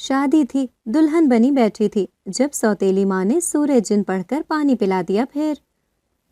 شادی تھی، دلہن بنی بیٹھی تھی، جب سوتیلی ماں نے سورہ جن پڑھ کر پانی پلا دیا۔ پھر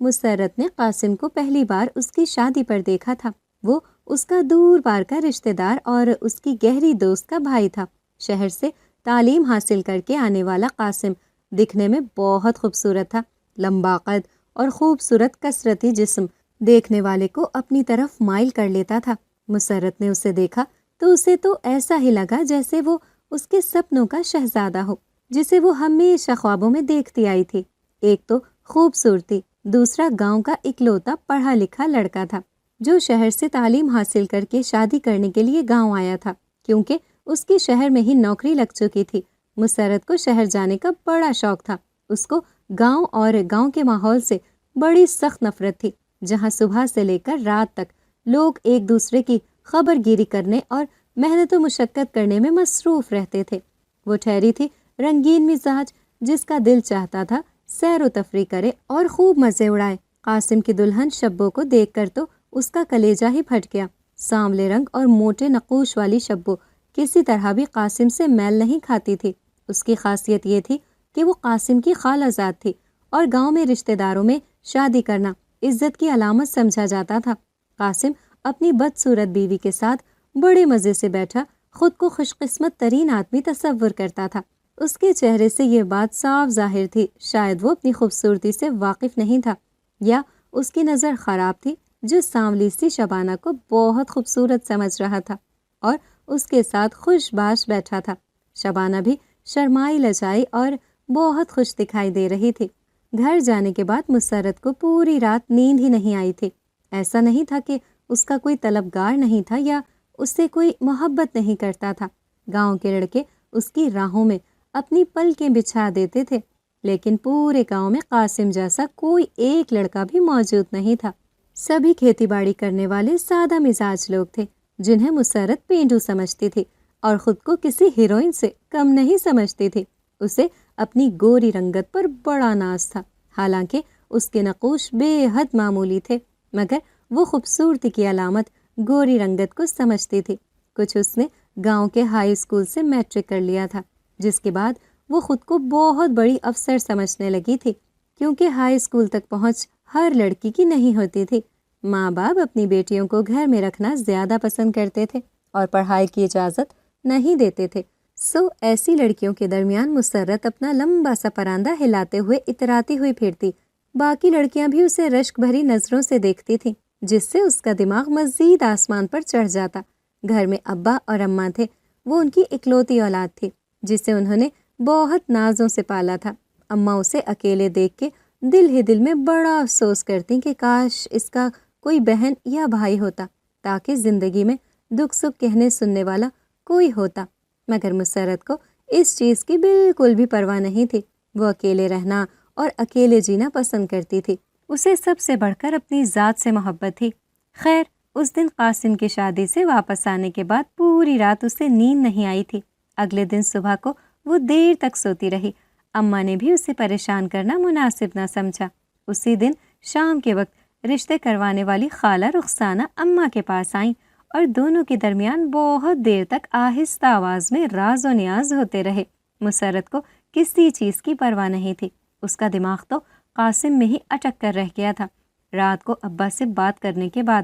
مسرت نے قاسم کو پہلی بار اس کی شادی پر دیکھا تھا۔ وہ اس کا دور بار کا رشتہ دار اور اس کی گہری دوست کا بھائی تھا۔ شہر سے تعلیم حاصل کر کے آنے والا قاسم دکھنے میں بہت خوبصورت تھا۔ لمبا قد اور خوبصورت کثرتی جسم دیکھنے والے کو اپنی طرف مائل کر لیتا تھا۔ مسرت نے اسے دیکھا تو اسے تو ایسا ہی لگا جیسے وہ اس کے سپنوں کا شہزادہ ہو، جسے وہ ہمیشہ خوابوں میں دیکھتی آئی تھی۔ ایک تو خوبصورتی، دوسرا گاؤں کا اکلوتا پڑھا لکھا لڑکا تھا، جو شہر سے تعلیم حاصل کر کے شادی کرنے کے لیے گاؤں آیا تھا، کیونکہ اس کی شہر میں ہی نوکری لگ چکی تھی۔ مسرت کو شہر جانے کا بڑا شوق تھا۔ اس کو گاؤں اور گاؤں کے ماحول سے بڑی سخت نفرت تھی، جہاں صبح سے لے کر رات تک لوگ ایک دوسرے کی خبر گیری کرنے اور محنت و مشقت کرنے میں مصروف رہتے تھے۔ وہ ٹھہری تھی رنگین مزاج، جس کا دل چاہتا تھا سیر و تفریح کرے اور خوب مزے اڑائے۔ قاسم کی دلہن شبو کو دیکھ کر تو اس کا کلیجہ ہی پھٹ گیا۔ سانولے رنگ اور موٹے نقوش والی شبو کسی طرح بھی قاسم سے میل نہیں کھاتی تھی۔ اس کی خاصیت یہ تھی کہ وہ قاسم کی خالہ زاد تھی اور گاؤں میں رشتہ داروں میں شادی کرنا عزت کی علامت سمجھا جاتا تھا۔ قاسم اپنی بدصورت بیوی کے ساتھ بڑے مزے سے بیٹھا خود کو خوش قسمت ترین آدمی تصور کرتا تھا۔ اس کے چہرے سے یہ بات صاف ظاہر تھی، شاید وہ اپنی خوبصورتی سے واقف نہیں تھا، یا اس کی نظر خراب تھی، جو سانولی سی شبانہ کو بہت خوبصورت سمجھ رہا تھا اور اس کے ساتھ خوش باش بیٹھا تھا۔ شبانہ بھی شرمائی لجائی اور بہت خوش دکھائی دے رہی تھی۔ گھر جانے کے بعد مسرت کو پوری رات نیند ہی نہیں آئی تھی۔ ایسا نہیں تھا کہ اس کا کوئی طلبگار نہیں تھا یا اس سے کوئی محبت نہیں کرتا تھا۔ گاؤں کے لڑکے اس کی راہوں میں اپنی پلکیں بچھا دیتے تھے، لیکن پورے گاؤں میں قاسم جیسا کوئی ایک لڑکا بھی موجود نہیں تھا۔ سبھی کھیتی باڑی کرنے والے سادہ مزاج لوگ تھے، جنہیں مسرت پینڈو سمجھتی تھی اور خود کو کسی ہیروئن سے کم نہیں سمجھتی تھی۔ اسے اپنی گوری رنگت پر بڑا ناز تھا، حالانکہ اس کے نقوش بے حد معمولی تھے، مگر وہ خوبصورتی کی علامت گوری رنگت کو سمجھتی تھی۔ کچھ اس نے گاؤں کے ہائی اسکول سے میٹرک کر لیا تھا، جس کے بعد وہ خود کو بہت بڑی افسر سمجھنے لگی تھی، کیونکہ ہائی اسکول تک پہنچ ہر لڑکی کی نہیں ہوتی تھی۔ ماں باپ اپنی بیٹیوں کو گھر میں رکھنا زیادہ پسند کرتے تھے اور پڑھائی کی اجازت نہیں دیتے تھے، سو ایسی لڑکیوں کے درمیان مسرت اپنا لمبا سا پراندہ ہلاتے ہوئے اتراتی ہوئی پھرتی۔ باقی لڑکیاں بھی اسے رشک بھری نظروں سے دیکھتی تھیں، جس سے اس کا دماغ مزید آسمان پر چڑھ جاتا۔ گھر میں ابا اور اماں تھے، وہ ان کی اکلوتی اولاد تھی، جسے انہوں نے بہت نازوں سے پالا تھا۔ اماں اسے اکیلے دیکھ کے دل ہی دل میں بڑا افسوس کرتی کہ کاش اس کا کوئی بہن یا بھائی ہوتا، تاکہ زندگی میں دکھ سکھ کہنے سننے والا کوئی ہوتا، مگر مسرت کو اس چیز کی بالکل بھی پرواہ نہیں تھی۔ وہ اکیلے رہنا اور اکیلے جینا پسند کرتی تھی۔ اسے سب سے بڑھ کر اپنی ذات سے محبت تھی۔ خیر، اس دن قاسم کی شادی سے واپس آنے کے بعد پوری رات اسے نیند نہیں آئی تھی۔ اگلے دن صبح کو وہ دیر تک سوتی رہی۔ اماں نے بھی اسے پریشان کرنا مناسب نہ سمجھا۔ اسی دن شام کے وقت رشتے کروانے والی خالہ رخسانہ اماں کے پاس آئیں اور دونوں کے درمیان بہت دیر تک آہستہ آواز میں راز و نیاز ہوتے رہے۔ مسرت کو کسی چیز کی پرواہ نہیں تھی، اس کا دماغ تو قاسم میں ہی اٹک کر رہ گیا تھا۔ رات کو ابا سے بات کرنے کے بعد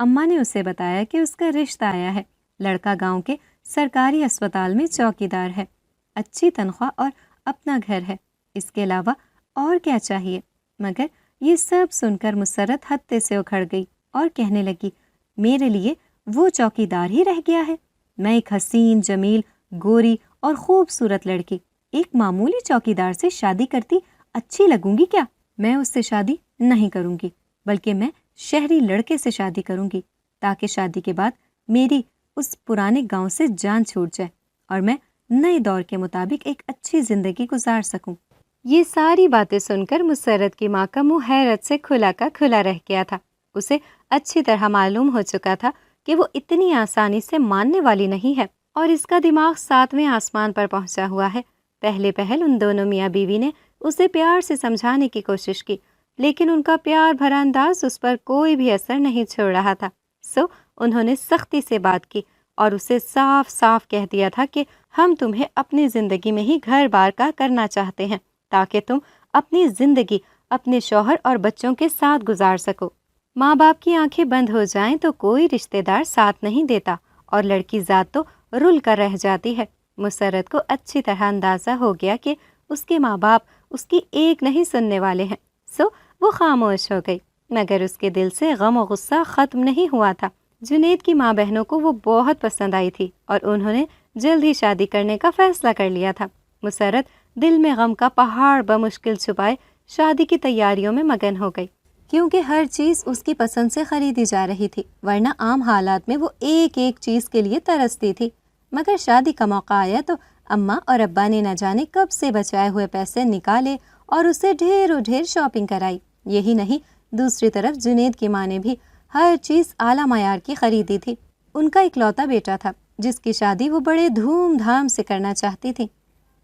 اماں نے اسے بتایا کہ اس کا رشتہ آیا ہے۔ لڑکا گاؤں کے سرکاری اسپتال میں چوکیدار ہے، اچھی تنخواہ اور اپنا گھر ہے، اس کے علاوہ اور کیا چاہیے؟ مگر یہ سب سن کر مسرت ہتے سے اکھڑ گئی اور کہنے لگی، میرے لیے وہ چوکیدار ہی رہ گیا ہے؟ میں ایک حسین، جمیل، گوری اور خوبصورت لڑکی ایک معمولی چوکیدار سے شادی کرتی اچھی لگوں گی کیا؟ میں اس سے شادی نہیں کروں گی، بلکہ میں شہری لڑکے سے شادی کروں گی، تاکہ شادی کے بعد میری اس پرانے گاؤں سے جان چھوٹ جائے اور میں نئے دور کے مطابق ایک اچھی زندگی گزار سکوں۔ یہ ساری باتیں سن کر مسرت کی ماں کا منہ حیرت سے کھلا کا کھلا رہ گیا تھا۔ اسے اچھی طرح معلوم ہو چکا تھا کہ وہ اتنی آسانی سے ماننے والی نہیں ہے اور اس کا دماغ 7ویں آسمان پر پہنچا ہوا ہے۔ پہلے پہل ان دونوں میاں بیوی نے اسے پیار سے سمجھانے کی کوشش کی، لیکن ان کا پیار بھرا انداز اس پر کوئی بھی اثر نہیں چھوڑ رہا تھا، سو انہوں نے سختی سے بات کی اور اسے صاف صاف کہہ دیا تھا کہ ہم تمہیں اپنی زندگی میں ہی گھر بار کا کرنا چاہتے ہیں تاکہ تم اپنی زندگی اپنے شوہر اور بچوں کے ساتھ گزار سکو۔ ماں باپ کی آنکھیں بند ہو جائیں تو کوئی رشتہ دار ساتھ نہیں دیتا اور لڑکی ذات تو رل کر رہ جاتی ہے۔ مسرت کو اچھی طرح اندازہ ہو گیا کہ اس کے ماں باپ اس کی ایک نہیں سننے والے ہیں، سو وہ خاموش ہو گئی، مگر اس کے دل سے غم و غصہ ختم نہیں ہوا تھا۔ جنید کی ماں بہنوں کو وہ بہت پسند آئی تھی اور انہوں نے جلد ہی شادی کرنے کا فیصلہ کر لیا تھا۔ مسرت دل میں غم کا پہاڑ بمشکل چھپائے شادی کی تیاریوں میں مگن ہو گئی، کیونکہ ہر چیز اس کی پسند سے خریدی جا رہی تھی، ورنہ عام حالات میں وہ ایک ایک چیز کے لیے ترستی تھی۔ مگر شادی کا موقع آیا تو اماں اور ابا نے نہ جانے کب سے بچائے ہوئے پیسے نکالے اور اسے ڈھیر و ڈھیر شاپنگ کرائی۔ یہی نہیں، دوسری طرف جنید کی ماں نے بھی ہر چیز اعلیٰ معیار کی خریدی تھی۔ ان کا اکلوتا بیٹا تھا جس کی شادی وہ بڑے دھوم دھام سے کرنا چاہتی تھی۔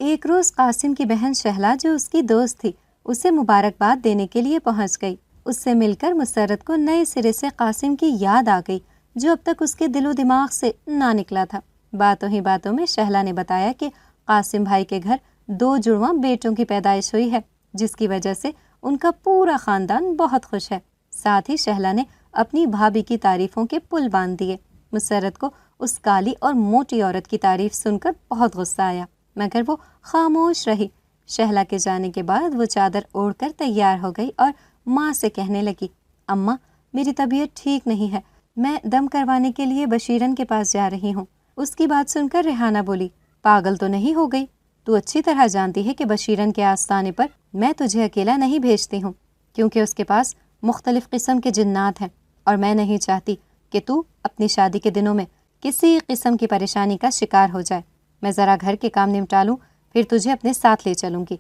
ایک روز قاسم کی بہن شہلا جو اس کی دوست تھی اسے مبارکباد دینے کے لیے پہنچ گئی۔ اس سے مل کر مسرت کو نئے سرے سے قاسم کی یاد آ گئی جو اب تک اس کے دل و دماغ سے نہ نکلا تھا۔ باتوں ہی باتوں میں شہلا نے بتایا کہ قاسم بھائی کے گھر 2 جڑواں بیٹوں کی پیدائش ہوئی ہے جس کی وجہ سے ان کا پورا خاندان بہت خوش ہے۔ ساتھ ہی شہلا نے اپنی بھابھی کی تعریفوں کے پل باندھ دیے۔ مسرت کو اس کالی اور موٹی عورت کی تعریف سن کر بہت غصہ آیا، مگر وہ خاموش رہی۔ شہلا کے جانے کے بعد وہ چادر اوڑھ کر تیار ہو گئی اور ماں سے کہنے لگی، اماں میری طبیعت ٹھیک نہیں ہے، میں دم کروانے کے لیے بشیرن کے پاس جا رہی ہوں۔ اس کی بات سن کر ریحانہ بولی، پاگل تو نہیں ہو گئی؟ تو اچھی طرح جانتی ہے کہ بشیرن کے آستانے پر میں تجھے اکیلا نہیں بھیجتی ہوں، کیونکہ اس کے پاس مختلف قسم کے جنات ہیں اور میں نہیں چاہتی کہ تو اپنی شادی کے دنوں میں کسی قسم کی پریشانی کا شکار ہو جائے۔ میں ذرا گھر کے کام نمٹا لوں پھر تجھے اپنے ساتھ لے چلوں گی۔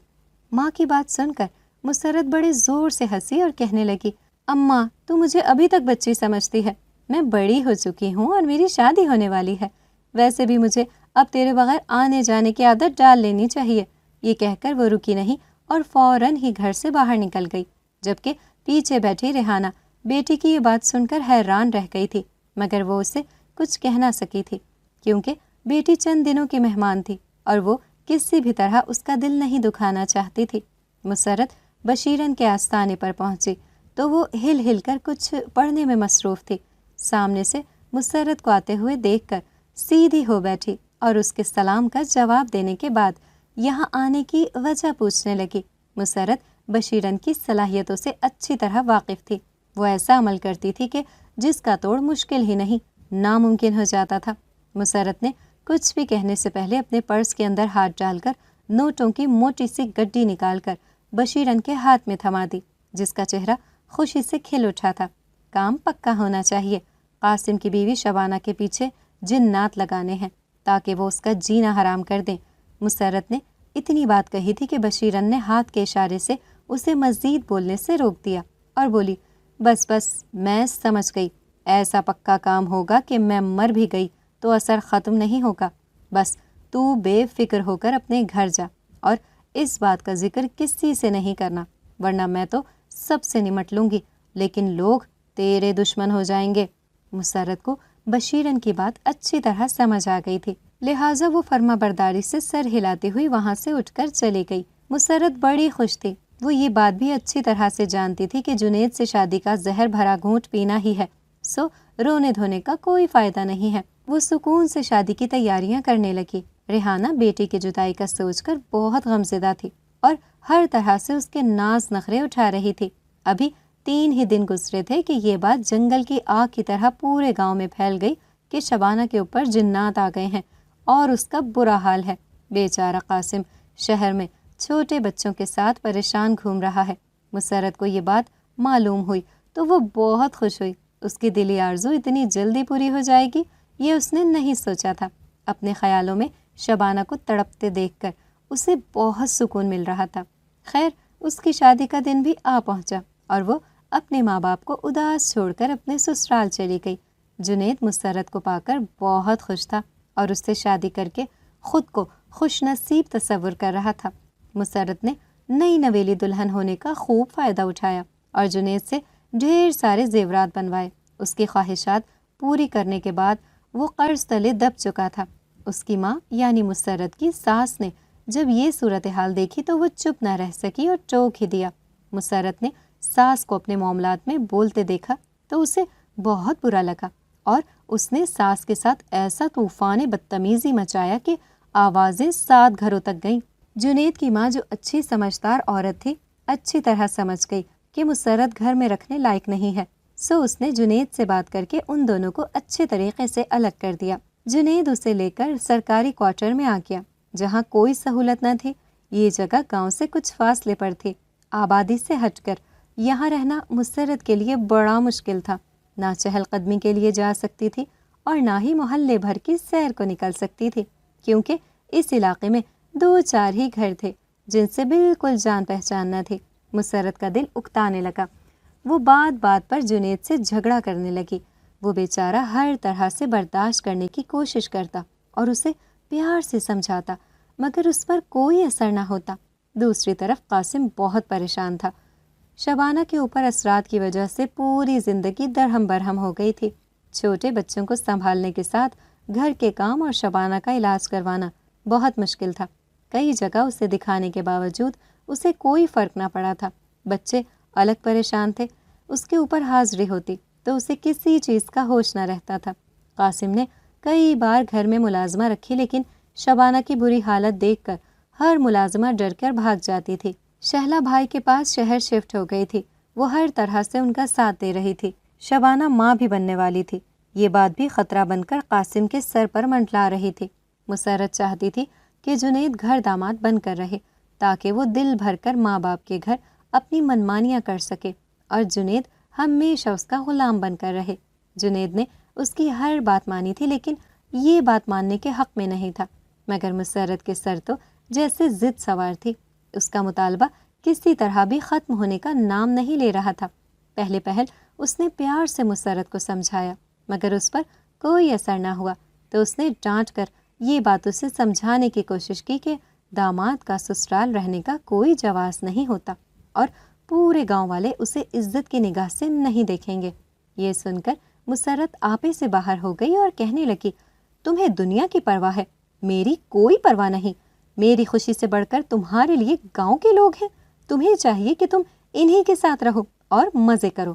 ماں کی بات سن کر مسرت بڑے زور سے ہنسی اور کہنے لگی، اماں تو مجھے ابھی تک بچی سمجھتی ہے، میں بڑی ہو چکی ہوں اور میری شادی ہونے والی ہے، ویسے بھی مجھے اب تیرے بغیر آنے جانے کی عادت ڈال لینی چاہیے۔ یہ کہہ کر وہ رکی نہیں اور فوراً ہی گھر سے باہر نکل گئی، جبکہ پیچھے بیٹھی ریحانہ بیٹی کی یہ بات سن کر حیران رہ گئی تھی، مگر وہ اسے کچھ کہہ نہ سکی تھی کیونکہ بیٹی چند دنوں کی مہمان تھی اور وہ کسی بھی طرح اس کا دل نہیں دکھانا چاہتی تھی۔ مسرت بشیرن کے آستانے پر پہنچی تو وہ ہل ہل کر کچھ پڑھنے میں مصروف تھی۔ سامنے سے مسرت کو آتے ہوئے دیکھ کر سیدھی ہو بیٹھی اور اس کے سلام کا جواب دینے کے بعد یہاں آنے کی وجہ پوچھنے لگی۔ مسرت بشیرن کی صلاحیتوں سے اچھی طرح واقف تھی، وہ ایسا عمل کرتی تھی کہ جس کا توڑ مشکل ہی نہیں ناممکن ہو جاتا تھا۔ مسرت نے کچھ بھی کہنے سے پہلے اپنے پرس کے اندر ہاتھ ڈال کر نوٹوں کی موٹی سی گڈی نکال کر بشیرن کے ہاتھ میں تھما دی، جس کا چہرہ خوشی سے کھل اٹھا تھا۔ کام پکا ہونا چاہیے، قاسم کی بیوی شبانہ کے پیچھے جنات لگانے ہیں تاکہ وہ اس کا جینا حرام کر دیں۔ مسرت نے اتنی بات کہی تھی کہ بشیرن نے ہاتھ کے اشارے سے اسے مزید بولنے سے روک دیا اور بولی، بس بس میں سمجھ گئی، ایسا پکا کام ہوگا کہ میں مر بھی گئی تو اثر ختم نہیں ہوگا۔ بس تو بے فکر ہو کر اپنے گھر جا اور اس بات کا ذکر کسی سے نہیں کرنا، ورنہ میں تو سب سے نمٹ لوں گی لیکن لوگ تیرے دشمن ہو جائیں گے۔ مسرت کو بشیرن کی بات اچھی طرح سمجھ آ گئی تھی، لہٰذا وہ فرما برداری سے سر ہلاتی ہوئی وہاں سے اٹھ کر چلی گئی۔ مسرت بڑی خوش تھی، وہ یہ بات بھی اچھی طرح سے جانتی تھی کہ جنید سے شادی کا زہر بھرا گھونٹ پینا ہی ہے، سو رونے دھونے کا کوئی فائدہ نہیں ہے۔ وہ سکون سے شادی کی تیاریاں کرنے لگی۔ ریحانہ بیٹی کی جدائی کا سوچ کر بہت غمزدہ تھی اور ہر طرح سے اس کے ناز نخرے اٹھا رہی تھی۔ ابھی 3 ہی دن گزرے تھے کہ یہ بات جنگل کی آگ کی طرح پورے گاؤں میں پھیل گئی کہ شبانہ کے اوپر جنات آ گئے ہیں اور اس کا برا حال ہے۔ بیچارہ قاسم شہر میں چھوٹے بچوں کے ساتھ پریشان گھوم رہا ہے۔ مسرت کو یہ بات معلوم ہوئی تو وہ بہت خوش ہوئی، اس کی دلی آرزو اتنی جلدی پوری ہو جائے گی یہ اس نے نہیں سوچا تھا۔ اپنے خیالوں میں شبانہ کو تڑپتے دیکھ کر اسے بہت سکون مل رہا تھا۔ خیر اس کی شادی کا دن بھی آ پہنچا اور وہ اپنے ماں باپ کو اداس چھوڑ کر اپنے سسرال چلی گئی۔ جنید مسرت کو پا کر بہت خوش تھا اور اس سے شادی کر کے خود کو خوش نصیب تصور کر رہا تھا۔ مسرت نے نئی نویلی دلہن ہونے کا خوب فائدہ اٹھایا اور جنید سے ڈھیر سارے زیورات بنوائے۔ اس کی خواہشات پوری کرنے کے بعد وہ قرض تلے دب چکا تھا۔ اس کی ماں یعنی مسرت کی ساس نے جب یہ صورتحال دیکھی تو وہ چپ نہ رہ سکی اور ٹوک ہی دیا۔ مسرت نے ساس کو اپنے معاملات میں بولتے دیکھا تو اسے بہت برا لگا اور اس نے ساس کے ساتھ ایسا طوفان بدتمیزی مچایا کہ آوازیں 7 گھروں تک گئیں۔ جنید کی ماں جو اچھی سمجھدار عورت تھی اچھی طرح سمجھ گئی کہ مسرت گھر میں رکھنے لائق نہیں ہے، سو اس نے جنید سے بات کر کے ان دونوں کو اچھے طریقے سے الگ کر دیا۔ جنید اسے لے کر سرکاری کوارٹر میں آ گیا جہاں کوئی سہولت نہ تھی۔ یہ جگہ گاؤں سے کچھ فاصلے پر تھی، آبادی سے ہٹ کر۔ یہاں رہنا مسرت کے لیے بڑا مشکل تھا، نہ چہل قدمی کے لیے جا سکتی تھی اور نہ ہی محلے بھر کی سیر کو نکل سکتی تھی، کیونکہ اس علاقے میں 2-4 ہی گھر تھے جن سے بالکل جان پہچان نہ تھی۔ مسرت کا دل اکتانے لگا، وہ بات بات پر جنید سے جھگڑا کرنے لگی۔ وہ بیچارہ ہر طرح سے برداشت کرنے کی کوشش کرتا اور اسے پیار سے سمجھاتا، مگر اس پر کوئی اثر نہ ہوتا۔ دوسری طرف قاسم بہت پریشان تھا۔ شبانہ کے اوپر اثرات کی وجہ سے پوری زندگی درہم برہم ہو گئی تھی۔ چھوٹے بچوں کو سنبھالنے کے ساتھ گھر کے کام اور شبانہ کا علاج کروانا بہت مشکل تھا۔ کئی جگہ اسے دکھانے کے باوجود اسے کوئی فرق نہ پڑا تھا۔ بچے الگ پریشان تھے، اس کے اوپر حاضری ہوتی تو اسے کسی چیز کا ہوش نہ رہتا تھا۔ قاسم نے کئی بار گھر میں ملازمہ رکھی، لیکن شبانہ کی بری حالت دیکھ کر ہر ملازمہ ڈر کر بھاگ جاتی تھی۔ شہلا بھائی کے پاس شہر شفٹ ہو گئی تھی، وہ ہر طرح سے ان کا ساتھ دے رہی تھی۔ شبانہ ماں بھی بننے والی تھی، یہ بات بھی خطرہ بن کر قاسم کے سر پر منڈلا رہی تھی۔ مسرت چاہتی تھی کہ جنید گھر داماد بن کر رہے تاکہ وہ دل بھر کر ماں باپ کے گھر اپنی منمانیاں کر سکے اور جنید ہمیشہ اس کا غلام بن کر رہے۔ جنید نے اس کی ہر بات مانی تھی، لیکن یہ بات ماننے کے حق میں نہیں تھا۔ مگر مسرت کے سر تو جیسے ضد سوار تھی، اس کا مطالبہ کسی طرح بھی ختم ہونے کا نام نہیں لے رہا تھا۔ پہلے پہل اس نے پیار سے مسرت کو سمجھایا، مگر اس پر کوئی اثر نہ ہوا تو اس نے ڈانٹ کر یہ بات اسے سمجھانے کی کوشش کی کہ داماد کا سسرال رہنے کا کوئی جواز نہیں ہوتا اور پورے گاؤں والے اسے عزت کی نگاہ سے نہیں دیکھیں گے۔ یہ سن کر مسرت آپے سے باہر ہو گئی اور کہنے لگی، تمہیں دنیا کی پرواہ ہے، میری کوئی پرواہ نہیں۔ میری خوشی سے بڑھ کر تمہارے لیے گاؤں کے لوگ ہیں، تمہیں چاہیے کہ تم انہی کے ساتھ رہو اور مزے کرو۔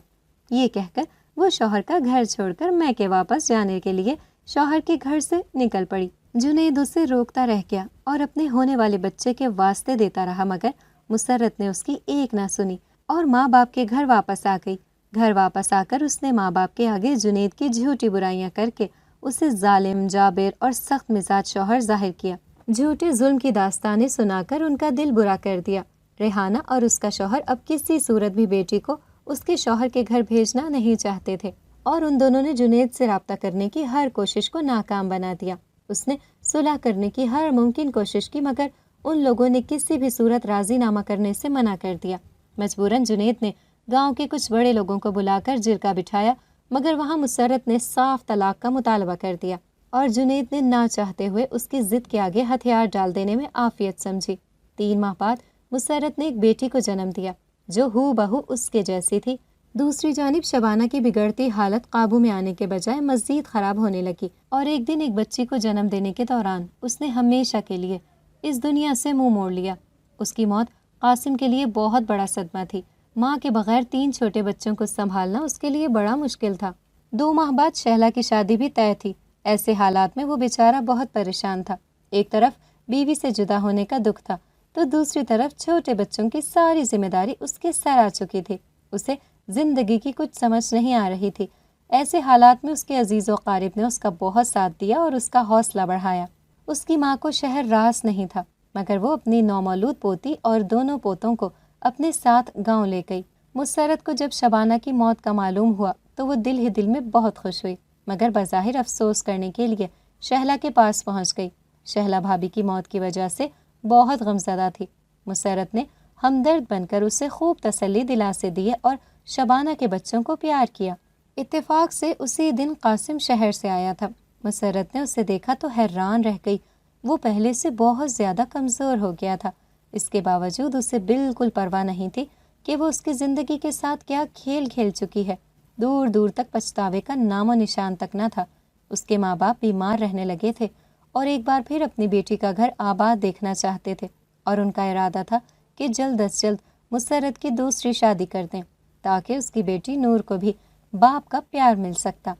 یہ کہہ کر وہ شوہر کا گھر چھوڑ کر میکے واپس جانے کے لیے شوہر کے گھر سے نکل پڑی۔ جنید اسے روکتا رہ گیا اور اپنے ہونے والے بچے کے واسطے دیتا رہا، مگر مسرت نے اس کی ایک نہ سنی اور ماں باپ کے گھر واپس آ گئی۔ گھر واپس آ کر اس نے ماں باپ کے آگے جنید کی جھوٹی برائیاں کر کے اسے ظالم، جابر اور سخت مزاج شوہر ظاہر کیا۔ جھوٹے ظلم کی داستانیں سنا کر ان کا دل برا کر دیا۔ ریحانہ اور اس کا شوہر اب کسی صورت بھی بیٹی کو اس کے شوہر کے گھر بھیجنا نہیں چاہتے تھے اور ان دونوں نے جنید سے رابطہ کرنے کی ہر کوشش کو ناکام بنا دیا۔ اس نے صلح کرنے کی ہر ممکن کوشش کی، مگر ان لوگوں نے کسی بھی صورت راضی نامہ کرنے سے منع کر دیا۔ مجبوراً جنید نے گاؤں کے کچھ بڑے لوگوں کو بلا کر جرگہ بٹھایا، مگر وہاں مسرت نے صاف طلاق کا مطالبہ کر دیا اور جنید نے نہ چاہتے ہوئے اس کی ضد کے آگے ہتھیار ڈال دینے میں عافیت سمجھی۔ 3 ماہ بعد مسرت نے ایک بیٹی کو جنم دیا جو ہو بہو اس کے جیسی تھی۔ دوسری جانب شبانہ کی بگڑتی حالت قابو میں آنے کے بجائے مزید خراب ہونے لگی اور ایک دن ایک بچی کو جنم دینے کے دوران اس نے ہمیشہ کے لیے اس دنیا سے منہ موڑ لیا۔ اس کی موت قاسم کے لیے بہت بڑا صدمہ تھی۔ ماں کے بغیر 3 چھوٹے بچوں کو سنبھالنا اس کے لیے بڑا مشکل تھا۔ 2 ماہ بعد شہلا کی شادی بھی طے تھی۔ ایسے حالات میں وہ بیچارہ بہت پریشان تھا۔ ایک طرف بیوی سے جدا ہونے کا دکھ تھا تو دوسری طرف چھوٹے بچوں کی ساری ذمہ داری اس کے سر آ چکی تھی۔ اسے زندگی کی کچھ سمجھ نہیں آ رہی تھی۔ ایسے حالات میں اس کے عزیز و قارب نے اس کا بہت ساتھ دیا اور اس کا حوصلہ بڑھایا۔ اس کی ماں کو شہر راس نہیں تھا، مگر وہ اپنی نومولود پوتی اور دونوں پوتوں کو اپنے ساتھ گاؤں لے گئی۔ مسرت کو جب شبانہ کی موت کا معلوم ہوا تو وہ دل ہی دل میں بہت خوش ہوئی، مگر بظاہر افسوس کرنے کے لیے شہلا کے پاس پہنچ گئی۔ شہلا بھابھی کی موت کی وجہ سے بہت غمزدہ تھی۔ مسرت نے ہمدرد بن کر اسے خوب تسلی دلاسے دیے اور شبانہ کے بچوں کو پیار کیا۔ اتفاق سے اسی دن قاسم شہر سے آیا تھا۔ مسرت نے اسے دیکھا تو حیران رہ گئی۔ وہ پہلے سے بہت زیادہ کمزور ہو گیا تھا، اس کے باوجود اسے بالکل پرواہ نہیں تھی کہ وہ اس کی زندگی کے ساتھ کیا کھیل کھیل چکی ہے۔ دور دور تک پچھتاوے کا نام و نشان تک نہ تھا۔ اس کے ماں باپ بیمار رہنے لگے تھے اور ایک بار پھر اپنی بیٹی کا گھر آباد دیکھنا چاہتے تھے، اور ان کا ارادہ تھا کہ جلد از جلد مسرت کی دوسری شادی کر دیں تاکہ اس کی بیٹی نور کو بھی باپ کا پیار مل سکتا۔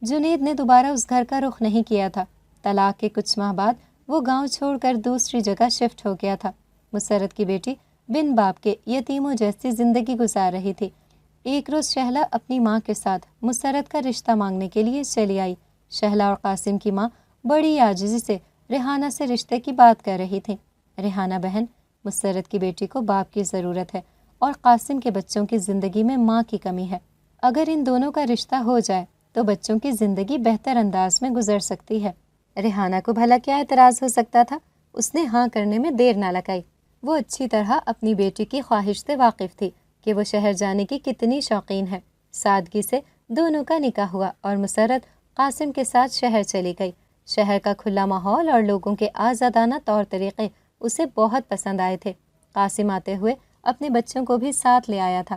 جنید نے دوبارہ اس گھر کا رخ نہیں کیا تھا۔ طلاق کے کچھ ماہ بعد وہ گاؤں چھوڑ کر دوسری جگہ شفٹ ہو گیا تھا۔ مسرت کی بیٹی بن باپ کے یتیموں جیسی زندگی گزار رہی تھی۔ ایک روز شہلا اپنی ماں کے ساتھ مسرت کا رشتہ مانگنے کے لیے چلی آئی۔ شہلا اور قاسم کی ماں بڑی عاجزی سے ریحانہ سے رشتے کی بات کر رہی تھی۔ ریحانہ بہن، مسرت کی بیٹی کو باپ کی ضرورت ہے اور قاسم کے بچوں کی زندگی میں ماں کی کمی ہے۔ اگر ان دونوں کا رشتہ ہو جائے تو بچوں کی زندگی بہتر انداز میں گزر سکتی ہے۔ ریحانہ کو بھلا کیا اعتراض ہو سکتا تھا؟ اس نے ہاں کرنے میں دیر نہ لگائی۔ وہ اچھی طرح اپنی بیٹی کی خواہش سے واقف تھی کہ وہ شہر جانے کی کتنی شوقین ہے۔ سادگی سے دونوں کا نکاح ہوا اور مسرت قاسم کے ساتھ شہر چلی گئی۔ شہر کا کھلا ماحول اور لوگوں کے آزادانہ طور طریقے اسے بہت پسند آئے تھے۔ قاسم آتے ہوئے اپنے بچوں کو بھی ساتھ لے آیا تھا۔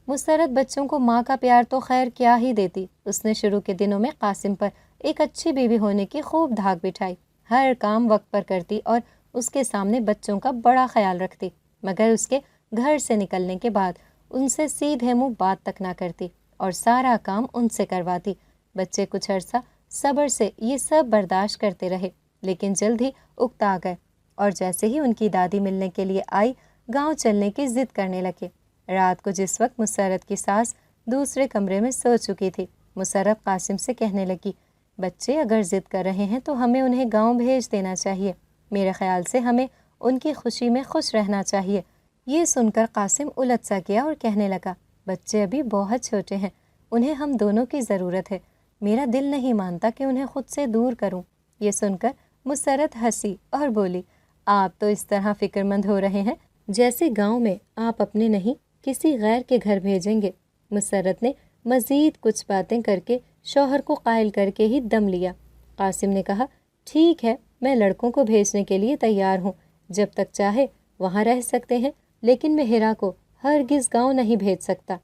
مسرت بچوں کو ماں کا پیار تو خیر کیا ہی دیتی، اس نے شروع کے دنوں میں قاسم پر ایک اچھی بیوی ہونے کی خوب دھاک بٹھائی، ہر کام وقت پر کرتی اور اس کے سامنے بچوں کا بڑا خیال رکھتی، مگر اس کے گھر سے نکلنے کے بعد ان سے سیدھے منہ بات تک نہ کرتی اور سارا کام ان سے کرواتی۔ بچے کچھ عرصہ صبر سے یہ سب برداشت کرتے رہے، لیکن جلد ہی اکتا گئے اور جیسے ہی ان کی دادی ملنے کے لیے آئی، گاؤں چلنے کی ضد کرنے لگے۔ رات کو جس وقت مسرت کی ساس دوسرے کمرے میں سو چکی تھی، مسرت قاسم سے کہنے لگی، بچے اگر ضد کر رہے ہیں تو ہمیں انہیں گاؤں بھیج دینا چاہیے، میرے خیال سے ہمیں ان کی خوشی میں خوش رہنا چاہیے۔ یہ سن کر قاسم الجھ سا گیا اور کہنے لگا، بچے ابھی بہت چھوٹے ہیں، انہیں ہم دونوں کی ضرورت ہے، میرا دل نہیں مانتا کہ انہیں خود سے دور کروں۔ یہ سن کر مسرت ہنسی اور بولی، آپ تو اس طرح فکر مند ہو رہے ہیں جیسے گاؤں میں آپ اپنے نہیں کسی غیر کے گھر بھیجیں گے۔ مسرت نے مزید کچھ باتیں کر کے شوہر کو قائل کر کے ہی دم لیا۔ قاسم نے کہا، ٹھیک ہے، میں لڑکوں کو بھیجنے کے لیے تیار ہوں، جب تک چاہے وہاں رہ سکتے ہیں، لیکن میں ہیرا کو ہرگز گاؤں نہیں بھیج سکتا۔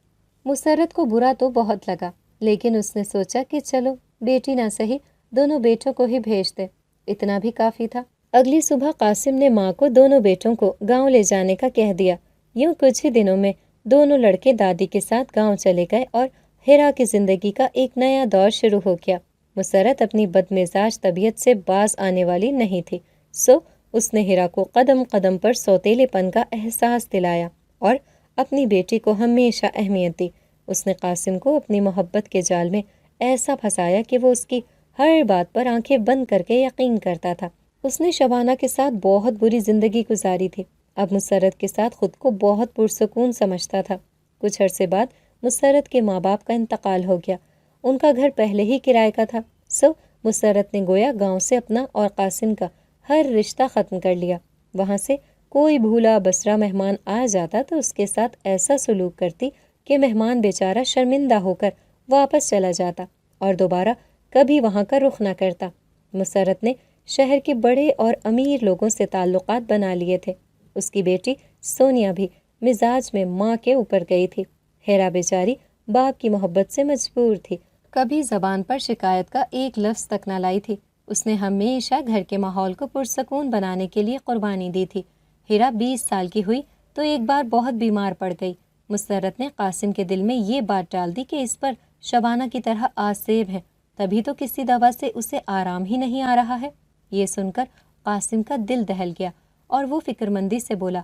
مسرت کو برا تو بہت لگا، لیکن اس نے سوچا کہ چلو بیٹی نہ سہی دونوں بیٹوں کو ہی بھیج دے، اتنا بھی کافی تھا۔ اگلی صبح قاسم نے ماں کو دونوں بیٹوں کو گاؤں لے جانے کا کہہ دیا۔ یوں کچھ ہی دنوں میں دونوں لڑکے دادی کے ساتھ گاؤں چلے گئے اور ہیرا کی زندگی کا ایک نیا دور شروع ہو گیا۔ مسرت اپنی بدمزاج طبیعت سے باز آنے والی نہیں تھی، سو اس نے ہیرا کو قدم قدم پر سوتیلے پن کا احساس دلایا اور اپنی بیٹی کو ہمیشہ اہمیت دی۔ اس نے قاسم کو اپنی محبت کے جال میں ایسا پھنسایا کہ وہ اس کی ہر بات پر آنکھیں بند کر کے یقین کرتا تھا۔ اس نے شبانہ کے ساتھ بہت بری زندگی گزاری تھی، اب مسرت کے ساتھ خود کو بہت پرسکون سمجھتا تھا۔ کچھ عرصے بعد مسرت کے ماں باپ کا انتقال ہو گیا، ان کا گھر پہلے ہی کرائے کا تھا، سو مسرت نے گویا گاؤں سے اپنا اور قاسم کا ہر رشتہ ختم کر لیا۔ وہاں سے کوئی بھولا بسرا مہمان آ جاتا تو اس کے ساتھ ایسا سلوک کرتی کہ مہمان بیچارہ شرمندہ ہو کر واپس چلا جاتا اور دوبارہ کبھی وہاں کا رخ نہ کرتا۔ مسرت نے شہر کے بڑے اور امیر لوگوں سے تعلقات بنا لیے تھے۔ اس کی بیٹی سونیا بھی مزاج میں ماں کے اوپر گئی تھی۔ ہیرا بیچاری باپ کی محبت سے مجبور تھی، کبھی زبان پر شکایت کا ایک لفظ تک نہ لائی تھی۔ اس نے ہمیشہ گھر کے ماحول کو پرسکون بنانے کے لیے قربانی دی تھی۔ ہیرا 20 سال کی ہوئی تو ایک بار بہت بیمار پڑ گئی۔ مسرت نے قاسم کے دل میں یہ بات ڈال دی کہ اس پر شبانہ کی طرح آسیب ہے، تبھی تو کسی دوا سے اسے آرام ہی نہیں آ رہا ہے۔ یہ سن کر قاسم کا دل دہل گیا اور وہ فکر مندی سے بولا،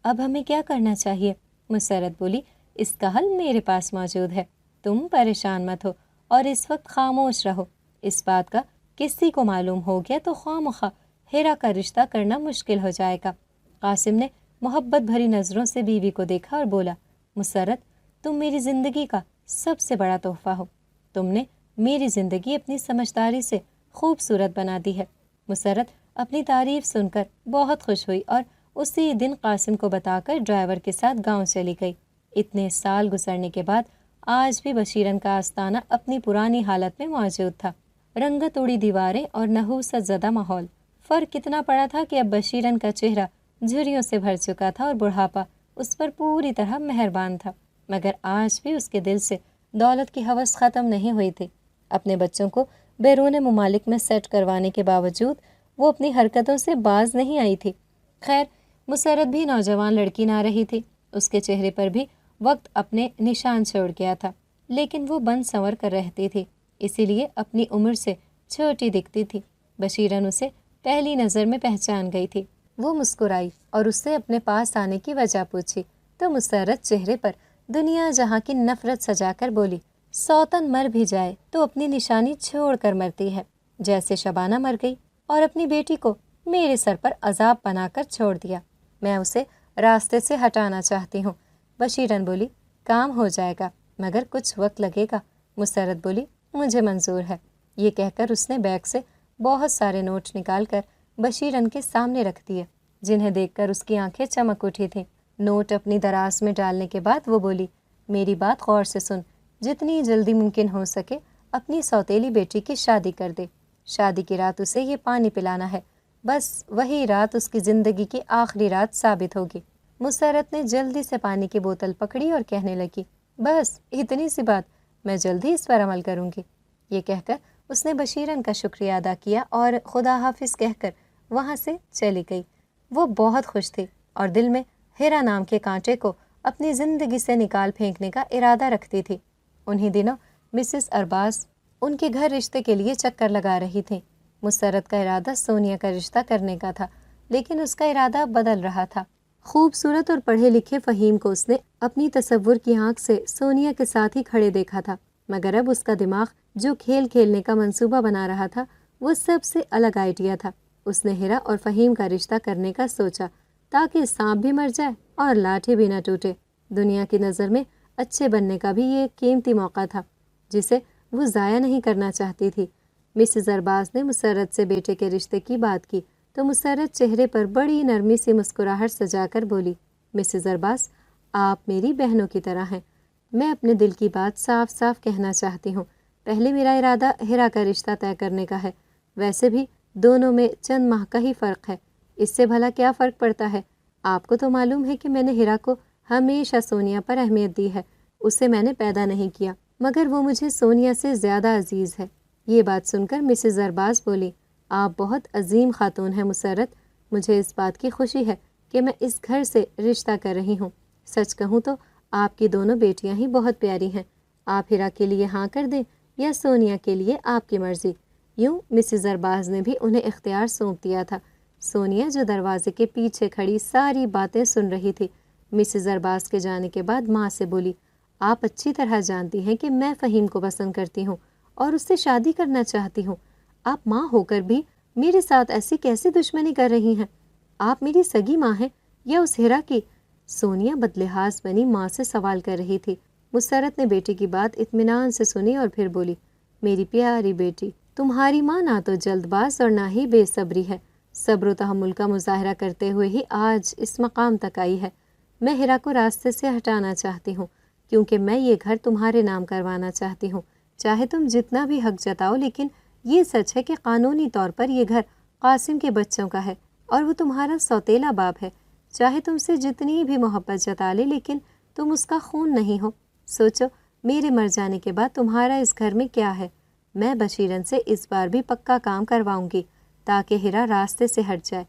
اب ہمیں کیا کرنا چاہیے؟ مسرت بولی، اس کا حل میرے پاس موجود ہے، تم پریشان مت ہو اور اس وقت خاموش رہو۔ اس بات کا کسی کو معلوم ہو گیا تو خواہ مخواہ ہیرا کا رشتہ کرنا مشکل ہو جائے گا۔ قاسم نے محبت بھری نظروں سے بیوی کو دیکھا اور بولا، مسرت، تم میری زندگی کا سب سے بڑا تحفہ ہو، تم نے میری زندگی اپنی سمجھداری سے خوبصورت بنا دی ہے۔ مسرت اپنی تعریف سن کر بہت خوش ہوئی اور اسی دن قاسم کو بتا کر ڈرائیور کے ساتھ گاؤں چلی گئی۔ اتنے سال گزرنے کے بعد آج بھی بشیرن کا آستانہ اپنی پرانی حالت میں موجود تھا، رنگت اڑی دیواریں اور نحوست زدہ ماحول۔ فرق اتنا پڑا تھا کہ اب بشیرن کا چہرہ جھریوں سے بھر چکا تھا اور بڑھاپا اس پر پوری طرح مہربان تھا، مگر آج بھی اس کے دل سے دولت کی ہوس ختم نہیں ہوئی تھی۔ اپنے بچوں کو بیرون ممالک میں سیٹ کروانے کے باوجود وہ اپنی حرکتوں سے باز نہیں آئی تھی۔ خیر، مسرت بھی نوجوان لڑکی نہ رہی تھی، اس کے چہرے پر بھی وقت اپنے نشان چھوڑ گیا تھا، لیکن وہ بن سنور کر رہتی تھی، اسی لیے اپنی عمر سے چھوٹی دکھتی تھی۔ بشیرن اسے پہلی نظر میں پہچان گئی تھی۔ وہ مسکرائی اور اس سے اپنے پاس آنے کی وجہ پوچھی تو مسرت چہرے پر دنیا جہاں کی نفرت سجا کر بولی، سوتن مر بھی جائے تو اپنی نشانی چھوڑ کر مرتی ہے، جیسے شبانہ مر گئی اور اپنی بیٹی کو میرے سر پر عذاب بنا کر چھوڑ دیا۔ میں اسے راستے سے ہٹانا چاہتی ہوں۔ بشیرن بولی، کام ہو جائے گا مگر کچھ وقت لگے گا۔ مسرت بولی، مجھے منظور ہے۔ یہ کہہ کر اس نے بیگ سے بہت سارے نوٹ نکال کر بشیرن کے سامنے رکھ دیے، جنہیں دیکھ کر اس کی آنکھیں چمک اٹھی تھیں۔ نوٹ اپنی دراز میں ڈالنے کے بعد وہ بولی، میری بات غور سے سن، جتنی جلدی ممکن ہو سکے اپنی سوتیلی بیٹی کی شادی کر دے۔ شادی کی رات اسے یہ پانی پلانا ہے، بس وہی رات اس کی زندگی کی آخری رات ثابت ہوگی۔ مسرت نے جلدی سے پانی کی بوتل پکڑی اور کہنے لگی، بس اتنی سی بات، میں جلدی اس پر عمل کروں گی۔ یہ کہہ کر اس نے بشیرن کا شکریہ ادا کیا اور خدا حافظ کہہ کر وہاں سے چلی گئی۔ وہ بہت خوش تھی اور دل میں ہیرا نام کے کانٹے کو اپنی زندگی سے نکال پھینکنے کا ارادہ رکھتی تھی۔ انہی دنوں مسز ارباز ان کے گھر رشتے کے لیے چکر لگا رہی تھیں۔ مسرت کا ارادہ سونیا کا رشتہ کرنے کا تھا، لیکن اس کا ارادہ بدل رہا تھا۔ خوبصورت اور پڑھے لکھے فہیم کو اس نے اپنی تصور کی آنکھ سے سونیا کے ساتھ ہی کھڑے دیکھا تھا، مگر اب اس کا دماغ جو کھیل کھیلنے کا منصوبہ بنا رہا تھا وہ سب سے الگ آئیڈیا تھا۔ اس نے ہیرا اور فہیم کا رشتہ کرنے کا سوچا تاکہ سانپ بھی مر جائے اور لاٹھی بھی نہ ٹوٹے۔ دنیا کی نظر میں اچھے بننے کا بھی یہ ایک قیمتی موقع تھا جسے وہ ضائع نہیں کرنا چاہتی تھی۔ مسز ارباز نے مسرت سے بیٹے کے رشتے کی بات کی تو مسرت چہرے پر بڑی نرمی سی مسکراہٹ سجا کر بولی، مسز ارباز، آپ میری بہنوں کی طرح ہیں۔ میں اپنے دل کی بات صاف صاف کہنا چاہتی ہوں۔ پہلے میرا ارادہ ہیرا کا رشتہ طے کرنے کا ہے، ویسے بھی دونوں میں چند ماہ کا ہی فرق ہے، اس سے بھلا کیا فرق پڑتا ہے؟ آپ کو تو معلوم ہے کہ میں نے ہیرا کو ہمیشہ سونیا پر اہمیت دی ہے، اسے میں نے پیدا نہیں کیا، مگر وہ مجھے سونیا سے زیادہ عزیز ہے۔ یہ بات سن کر مسز ارباز بولی، آپ بہت عظیم خاتون ہیں مسرت، مجھے اس بات کی خوشی ہے کہ میں اس گھر سے رشتہ کر رہی ہوں۔ سچ کہوں تو آپ کی دونوں بیٹیاں ہی بہت پیاری ہیں، آپ ہیرا کے لیے ہاں کر دیں یا سونیا کے لیے، آپ کی مرضی۔ یوں مسز ارباز نے بھی انہیں اختیار سونپ دیا تھا۔ سونیا جو دروازے کے پیچھے کھڑی ساری باتیں سن رہی تھی، مسز ارباز کے جانے کے بعد ماں سے بولی، آپ اچھی طرح جانتی ہیں کہ میں فہیم کو پسند کرتی ہوں اور اس سے شادی کرنا چاہتی ہوں، آپ ماں ہو کر بھی میرے ساتھ ایسی کیسی دشمنی کر رہی ہیں؟ آپ میری سگی ماں ہیں یا اس ہیرا کی؟ سونیا بدلحاظ بنی ماں سے سوال کر رہی تھی۔ مسرت نے بیٹی کی بات اطمینان سے سنی اور پھر بولی، میری پیاری بیٹی، تمہاری ماں نہ تو جلد باز اور نہ ہی بے صبری ہے، صبر و تحمل کا مظاہرہ کرتے ہوئے ہی آج اس مقام تک آئی ہے۔ میں ہیرا کو راستے سے ہٹانا چاہتی ہوں کیونکہ میں یہ گھر تمہارے نام کروانا چاہتی ہوں، چاہے تم جتنا بھی حق جتاؤ، لیکن یہ سچ ہے کہ قانونی طور پر یہ گھر قاسم کے بچوں کا ہے اور وہ تمہارا سوتیلا باپ ہے۔ چاہے تم سے جتنی بھی محبت جتا لے لیکن تم اس کا خون نہیں ہو۔ سوچو میرے مر جانے کے بعد تمہارا اس گھر میں کیا ہے؟ میں بشیرن سے اس بار بھی پکا کام کرواؤں گی تاکہ ہیرا راستے سے ہٹ جائے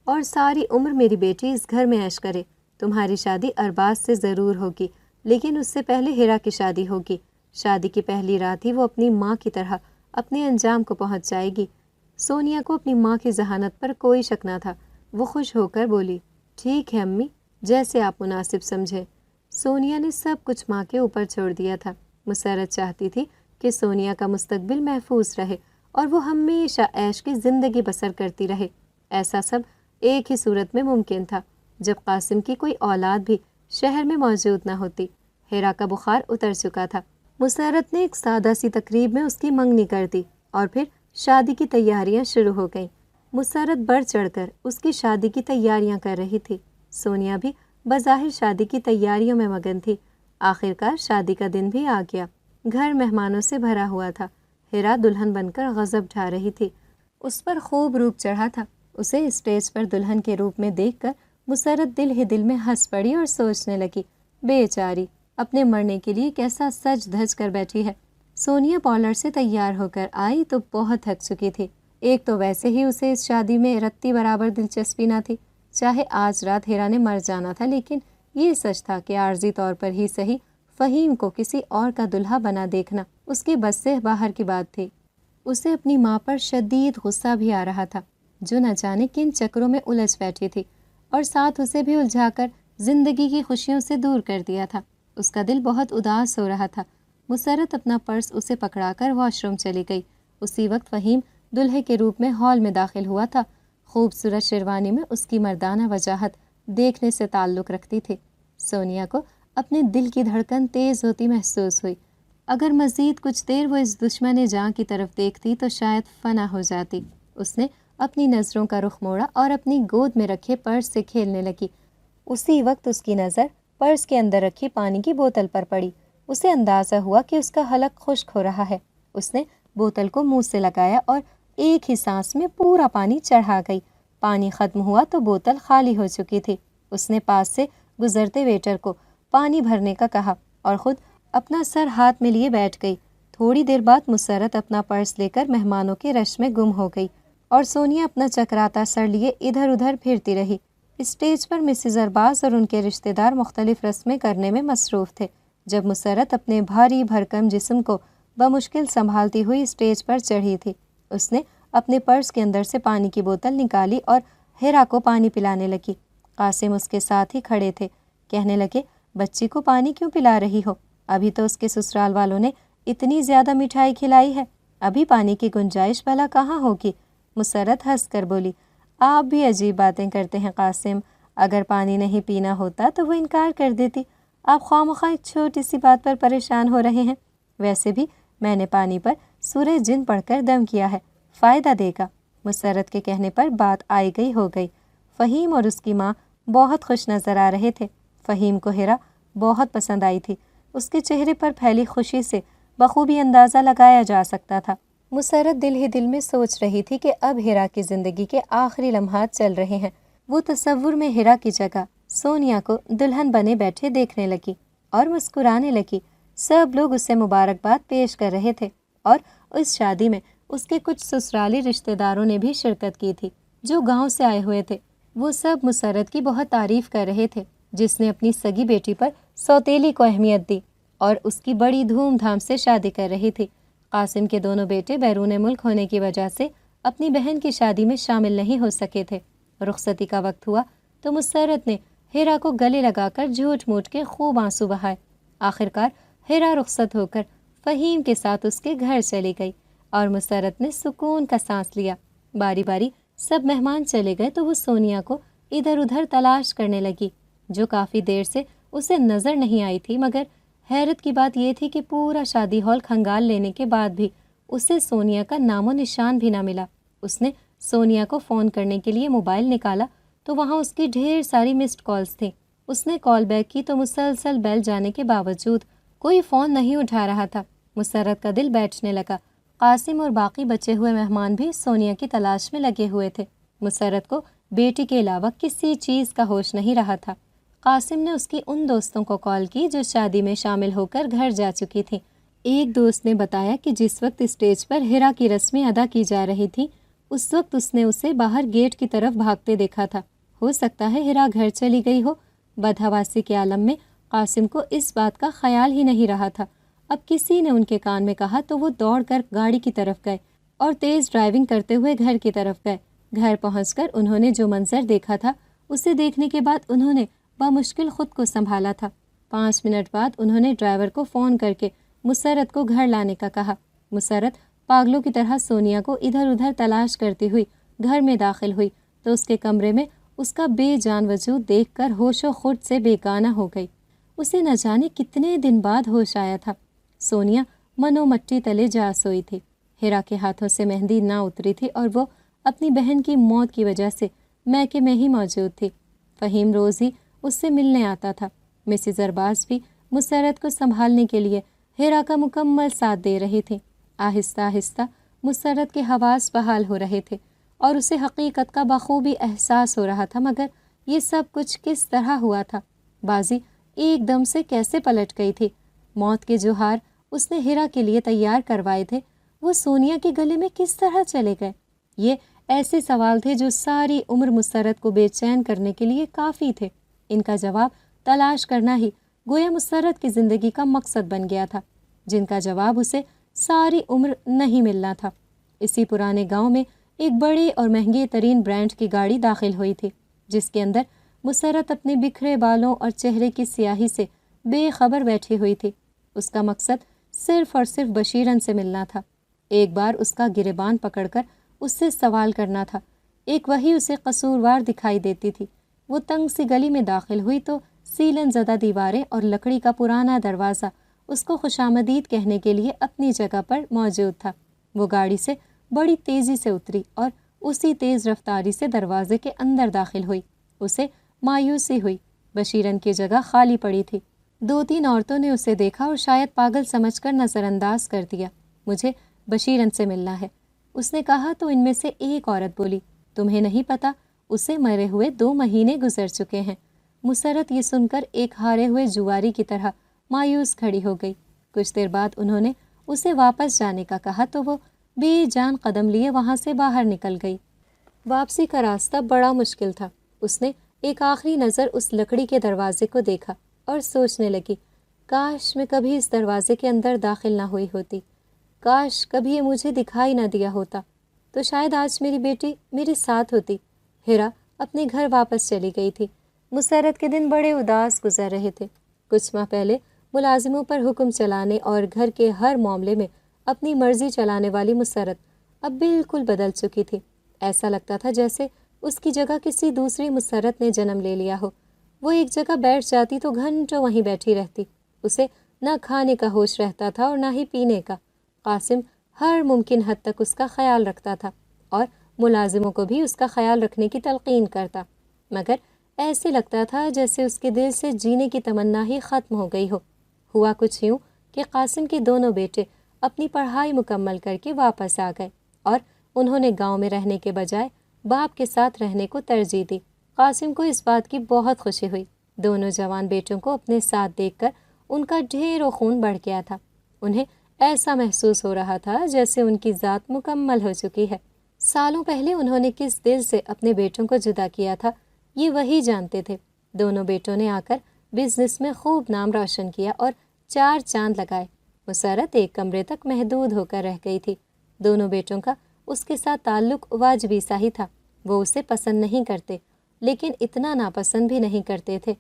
اور ساری عمر میری بیٹی اس گھر میں عیش کرے۔ تمہاری شادی ارباز سے ضرور ہوگی، لیکن اس سے پہلے ہیرا کی شادی ہوگی۔ شادی کی پہلی رات ہی وہ اپنی ماں کی طرح اپنے انجام کو پہنچ جائے گی۔ سونیا کو اپنی ماں کی ذہانت پر کوئی شک نہ تھا۔ وہ خوش ہو کر بولی، ٹھیک ہے امی، جیسے آپ مناسب سمجھے۔ سونیا نے سب کچھ ماں کے اوپر چھوڑ دیا تھا۔ مسرت چاہتی تھی کہ سونیا کا مستقبل محفوظ رہے اور وہ ہمیشہ عیش کی زندگی بسر کرتی رہے۔ ایسا سب ایک ہی صورت میں ممکن تھا جب قاسم کی کوئی اولاد بھی شہر میں موجود نہ ہوتی۔ ہیرا کا بخار اتر چکا تھا۔ مسرت نے ایک سادہ سی تقریب میں اس کی منگنی کر دی اور پھر شادی کی تیاریاں شروع ہو گئیں۔ مسرت بڑھ چڑھ کر اس کی شادی کی تیاریاں کر رہی تھی۔ سونیا بھی بظاہر شادی کی تیاریوں میں مگن تھی۔ آخرکار شادی کا دن بھی آ گیا۔ گھر مہمانوں سے بھرا ہوا تھا۔ ہیرا دلہن بن کر غضب ڈھا رہی تھی۔ اس پر خوب روپ چڑھا تھا۔ اسے اسٹیج پر دلہن کے روپ میں دیکھ کر مسرت دل ہی دل میں ہنس پڑی اور سوچنے لگی، بیچاری اپنے مرنے کے لیے کیسا سج دھج کر بیٹھی ہے۔ سونیا پارلر سے تیار ہو کر آئی تو بہت تھک چکی تھی۔ ایک تو ویسے ہی اسے اس شادی میں رتی برابر دلچسپی نہ تھی، چاہے آج رات ہیرا نے مر جانا تھا، لیکن یہ سچ تھا کہ عارضی طور پر ہی صحیح فہیم کو کسی اور کا دلہا بنا دیکھنا اس کی بس سے باہر کی بات تھی۔ اسے اپنی ماں پر شدید غصہ بھی آ رہا تھا، جو نہ جانے کن چکروں میں الجھ بیٹھی تھی اور ساتھ اسے بھی الجھا کر زندگی کی خوشیوں سے دور کر دیا تھا۔ اس کا دل بہت اداس ہو رہا تھا۔ مسرت اپنا پرس اسے پکڑا کر واش روم چلی گئی۔ اسی وقت فہیم دلہے کے روپ میں ہال میں داخل ہوا تھا۔ خوبصورت شیروانی میں اس کی مردانہ وجاہت دیکھنے سے تعلق رکھتی تھی۔ سونیا کو اپنے دل کی دھڑکن تیز ہوتی محسوس ہوئی۔ اگر مزید کچھ دیر وہ اس دشمن جاں کی طرف دیکھتی تو شاید فنا ہو جاتی۔ اس نے اپنی نظروں کا رخ موڑا اور اپنی گود میں رکھے پرس سے کھیلنے لگی۔ اسی وقت اس کی نظر پرس کے اندر رکھی پانی کی بوتل پر پڑی۔ اسے اندازہ ہوا کہ اس کا حلق خشک ہو رہا ہے۔ اس نے بوتل کو منہ سے لگایا اور ایک ہی سانس میں پورا پانی چڑھا گئی۔ پانی ختم ہوا تو بوتل خالی ہو چکی تھی۔ اس نے پاس سے گزرتے ویٹر کو پانی بھرنے کا کہا اور خود اپنا سر ہاتھ میں لیے بیٹھ گئی۔ تھوڑی دیر بعد مسرت اپنا پرس لے کر مہمانوں کے رش میں گم ہو گئی اور سونیا اپنا چکراتا سر لیے ادھر ادھر پھرتی رہی۔ اسٹیج پر مسز ارباز اور ان کے رشتہ دار مختلف رسمیں کرنے میں مصروف تھے۔ جب مسرت اپنے بھاری بھرکم جسم کو بمشکل سنبھالتی ہوئی اسٹیج پر چڑھی تھی، اس نے اپنے پرس کے اندر سے پانی کی بوتل نکالی اور ہیرا کو پانی پلانے لگی۔ قاسم اس کے ساتھ ہی کھڑے تھے۔ کہنے لگے، بچی کو پانی کیوں پلا رہی ہو؟ ابھی تو اس کے سسرال والوں نے اتنی زیادہ مٹھائی کھلائی ہے، ابھی پانی کی گنجائش بھلا کہاں ہوگی؟ مسرت ہنس کر بولی، آپ بھی عجیب باتیں کرتے ہیں قاسم، اگر پانی نہیں پینا ہوتا تو وہ انکار کر دیتی، آپ خواہ ایک چھوٹی سی بات پر پریشان ہو رہے ہیں۔ ویسے بھی میں نے پانی پر سورہ جن پڑھ کر دم کیا ہے، فائدہ دے گا۔ مسرت کے کہنے پر بات آئی گئی ہو گئی۔ فہیم اور اس کی ماں بہت خوش نظر آ رہے تھے۔ فہیم کو ہیرا بہت پسند آئی تھی۔ اس کے چہرے پر پھیلی خوشی سے بخوبی اندازہ لگایا جا سکتا تھا۔ مسرت دل ہی دل میں سوچ رہی تھی کہ اب ہیرا کی زندگی کے آخری لمحات چل رہے ہیں۔ وہ تصور میں ہیرا کی جگہ سونیا کو دلہن بنے بیٹھے دیکھنے لگی اور مسکرانے لگی۔ سب لوگ اسے مبارکباد پیش کر رہے تھے اور اس شادی میں اس کے کچھ سسرالی رشتہ داروں نے بھی شرکت کی تھی جو گاؤں سے آئے ہوئے تھے۔ وہ سب مسرت کی بہت تعریف کر رہے تھے، جس نے اپنی سگی بیٹی پر سوتیلی کو اہمیت دی اور اس کی بڑی دھوم دھام سے شادی کر رہی تھی۔ قاسم کے دونوں بیٹے بیرون ملک ہونے کی وجہ سے اپنی بہن کی شادی میں شامل نہیں ہو سکے تھے۔ رخصتی کا وقت ہوا تو مسرت نے ہیرا کو گلے لگا کر جھوٹ موٹ کے خوب آنسو بہائے۔ آخرکار ہیرا رخصت ہو کر فہیم کے ساتھ اس کے گھر چلی گئی اور مسرت نے سکون کا سانس لیا۔ باری باری سب مہمان چلے گئے تو وہ سونیا کو ادھر ادھر تلاش کرنے لگی، جو کافی دیر سے اسے نظر نہیں آئی تھی، مگر حیرت کی بات یہ تھی کہ پورا شادی ہال کھنگال لینے کے بعد بھی اسے سونیا کا نام و نشان بھی نہ ملا۔ اس نے سونیا کو فون کرنے کے لیے موبائل نکالا تو وہاں اس کی ڈھیر ساری مسڈ کالز تھیں۔ اس نے کال بیک کی تو مسلسل بیل جانے کے باوجود کوئی فون نہیں اٹھا رہا تھا۔ مسرت کا دل بیٹھنے لگا۔ قاسم اور باقی بچے ہوئے مہمان بھی سونیا کی تلاش میں لگے ہوئے تھے۔ مسرت کو بیٹی کے علاوہ کسی چیز کا ہوش نہیں رہا تھا۔ قاسم نے اس کی ان دوستوں کو کال کی جو شادی میں شامل ہو کر گھر جا چکی تھیں۔ ایک دوست نے بتایا کہ جس وقت اسٹیج پر ہیرا کی رسمیں ادا کی جا رہی تھیں، اس وقت اس نے اسے باہر گیٹ کی طرف بھاگتے دیکھا تھا۔ ہو سکتا ہے ہیرا گھر چلی گئی ہو۔ بدحواسی کے عالم میں قاسم کو اس بات کا خیال ہی نہیں رہا تھا۔ اب کسی نے ان کے کان میں کہا تو وہ دوڑ کر گاڑی کی طرف گئے اور تیز ڈرائیونگ کرتے ہوئے گھر کی طرف گئے۔ گھر پہنچ کر انہوں نے جو منظر دیکھا تھا، اسے دیکھنے کے بعد انہوں نے بمشکل خود کو سنبھالا تھا۔ 5 منٹ بعد انہوں نے ڈرائیور کو فون کر کے مسرت کو گھر لانے کا کہا۔ مسرت پاگلوں کی طرح سونیا کو ادھر ادھر تلاش کرتی ہوئی گھر میں داخل ہوئی تو اس کے کمرے میں اس کا بے جان وجود دیکھ کر ہوش و خرد سے بیگانہ ہو گئی۔ اسے نہ جانے کتنے دن بعد ہوش آیا تھا۔ سونیا منو مٹی تلے جا سوئی تھی۔ ہیرا کے ہاتھوں سے مہندی نہ اتری تھی اور وہ اپنی بہن کی موت کی وجہ سے میکے میں ہی موجود تھی۔ فہیم روز ہی اس سے ملنے آتا تھا۔ مسز ارباز بھی مسرت کو سنبھالنے کے لیے ہیرا کا مکمل ساتھ دے رہی تھی۔ آہستہ آہستہ مسرت کے حواس بحال ہو رہے تھے اور اسے حقیقت کا بخوبی احساس ہو رہا تھا، مگر یہ سب کچھ کس طرح ہوا تھا؟ بازی ایک دم سے کیسے پلٹ گئی تھی؟ موت کے جوہار اس نے ہیرا کے لیے تیار کروائے تھے، وہ سونیا کے گلے میں کس طرح چلے گئے؟ یہ ایسے سوال تھے جو ساری عمر مسرت کو بے چین کرنے کے لیے کافی تھے۔ ان کا جواب تلاش کرنا ہی گویا مسرت کی زندگی کا مقصد بن گیا تھا، جن کا جواب اسے ساری عمر نہیں ملنا تھا۔ اسی پرانے گاؤں میں ایک بڑی اور مہنگی ترین برانڈ کی گاڑی داخل ہوئی تھی، جس کے اندر مسرت اپنے بکھرے بالوں اور چہرے کی سیاہی سے بے خبر بیٹھی ہوئی تھی۔ اس کا مقصد صرف اور صرف بشیرن سے ملنا تھا، ایک بار اس کا گریبان پکڑ کر اس سے سوال کرنا تھا۔ ایک وہی اسے قصوروار دکھائی دیتی تھی۔ وہ تنگ سی گلی میں داخل ہوئی تو سیلن زدہ دیواریں اور لکڑی کا پرانا دروازہ اس کو خوشامدید کہنے کے لیے اپنی جگہ پر موجود تھا۔ وہ گاڑی سے بڑی تیزی سے اتری اور اسی تیز رفتاری سے دروازے کے اندر داخل ہوئی۔ اسے مایوسی ہوئی، بشیرن کی جگہ خالی پڑی تھی۔ 2-3 عورتوں نے اسے دیکھا اور شاید پاگل سمجھ کر نظر انداز کر دیا۔ مجھے بشیرن سے ملنا ہے، اس نے کہا تو ان میں سے ایک عورت بولی، تمہیں نہیں پتا اسے مرے ہوئے 2 مہینے گزر چکے ہیں۔ مسرت یہ سن کر ایک ہارے ہوئے جواری کی طرح مایوس کھڑی ہو گئی۔ کچھ دیر بعد انہوں نے اسے واپس جانے کا کہا تو وہ بے جان قدم لیے وہاں سے باہر نکل گئی۔ واپسی کا راستہ بڑا مشکل تھا۔ اس نے ایک آخری نظر اس لکڑی کے دروازے کو دیکھا اور سوچنے لگی، کاش میں کبھی اس دروازے کے اندر داخل نہ ہوئی ہوتی، کاش کبھی یہ مجھے دکھائی نہ دیا ہوتا، تو شاید آج میری بیٹی میرے ساتھ ہوتی۔ ہیرا اپنے گھر واپس چلی گئی تھی۔ مسرت کے دن بڑے اداس گزر رہے تھے۔ کچھ ماہ پہلے ملازموں پر حکم چلانے اور گھر کے ہر معاملے میں اپنی مرضی چلانے والی مسرت اب بالکل بدل چکی تھی۔ ایسا لگتا تھا جیسے اس کی جگہ کسی دوسری مسرت نے جنم لے لیا ہو۔ وہ ایک جگہ بیٹھ جاتی تو گھنٹوں وہیں بیٹھی رہتی۔ اسے نہ کھانے کا ہوش رہتا تھا اور نہ ہی پینے کا۔ قاسم ہر ممکن حد تک اس کا خیال رکھتا تھا اور ملازموں کو بھی اس کا خیال رکھنے کی تلقین کرتا، مگر ایسے لگتا تھا جیسے اس کے دل سے جینے کی تمنا ہی ختم ہو گئی ہو۔ ہوا کچھ یوں کہ قاسم کے دونوں بیٹے اپنی پڑھائی مکمل کر کے واپس آ گئے اور انہوں نے گاؤں میں رہنے کے بجائے باپ کے ساتھ رہنے کو ترجیح دی۔ قاسم کو اس بات کی بہت خوشی ہوئی۔ دونوں جوان بیٹوں کو اپنے ساتھ دیکھ کر ان کا ڈھیروں خون بڑھ گیا تھا۔ انہیں ایسا محسوس ہو رہا تھا جیسے ان کی ذات مکمل ہو چکی ہے۔ سالوں پہلے انہوں نے کس دل سے اپنے بیٹوں کو جدا کیا تھا، یہ وہی جانتے تھے۔ دونوں بیٹوں نے آ کر بزنس میں خوب نام روشن کیا اور 4 چاند لگائے۔ مسرت ایک کمرے تک محدود ہو کر رہ گئی تھی۔ دونوں بیٹوں کا اس کے ساتھ تعلق واجبی سا ہی تھا۔ وہ اسے پسند نہیں کرتے، لیکن اتنا ناپسند بھی نہیں کرتے تھے۔